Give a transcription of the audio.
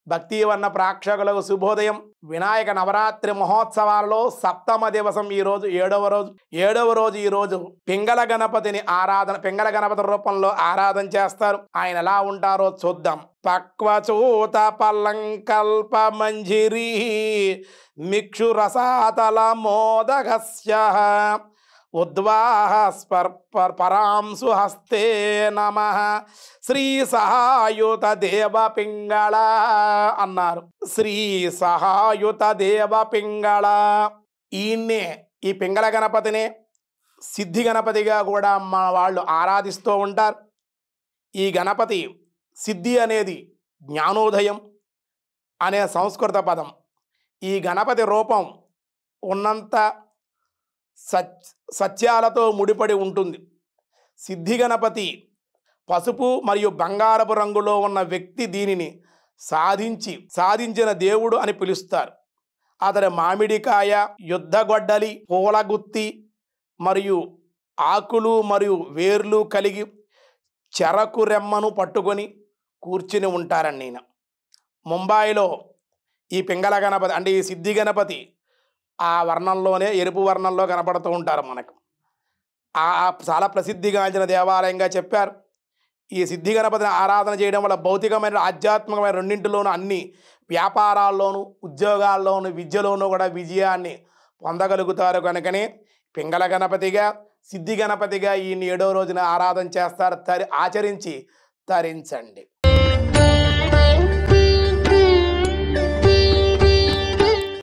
భక్తివన్న ప్రేక్షకులకు శుభోదయం. వినాయక నవరాత్రి మహోత్సవాలలో సప్తమ దివసం ఈరోజు ఏడవ రోజు ఈరోజు పింగళ గణపతిని పింగళ గణపతి రూపంలో ఆరాధన చేస్తారు. ఆయన ఎలా ఉంటారో చూద్దాం. పక్వచూత పల్లంకల్ప మంజిరీ మిక్షు రసాతల మోదగస్య ఉద్వాహ పరాంసు హస్తే నమః శ్రీ సహాయుత దేవ పింగళ అన్నారు. శ్రీ సహాయుత దేవ పింగళ. ఈయన్నే ఈ పింగళ గణపతినే సిద్ధి గణపతిగా కూడా మా వాళ్ళు ఆరాధిస్తూ ఉంటారు. ఈ గణపతి సిద్ధి అనేది జ్ఞానోదయం అనే సంస్కృత పదం. ఈ గణపతి రూపం ఉన్నంత సత్యాలతో ముడిపడి ఉంటుంది. సిద్ధి గణపతి పసుపు మరియు బంగారపు రంగులో ఉన్న వ్యక్తి దీనిని సాధించిన దేవుడు అని పిలుస్తారు. అతని మామిడికాయ, యుద్ధగొడ్డలి, పూలగుత్తి మరియు ఆకులు మరియు వేర్లు కలిగి చెరకు రెమ్మను పట్టుకొని కూర్చుని ఉంటారని నేను. ముంబైలో ఈ పింగళ గణపతి అంటే ఈ సిద్ధి గణపతి ఆ వర్ణంలోనే ఎరుపు వర్ణంలో కనపడుతూ ఉంటారు మనకు. చాలా ప్రసిద్ధిగాంచిన దేవాలయంగా చెప్పారు. ఈ సిద్ధి గణపతిని ఆరాధన చేయడం వల్ల భౌతికమైన ఆధ్యాత్మికమైన రెండింటిలోనూ అన్ని వ్యాపారాల్లోనూ ఉద్యోగాల్లోనూ విద్యలోనూ కూడా విజయాన్ని పొందగలుగుతారు. కనుకనే పింగళ గణపతిగా సిద్ధి గణపతిగా ఈ 7వ రోజున ఆరాధన చేస్తారు. ఆచరించి తరించండి.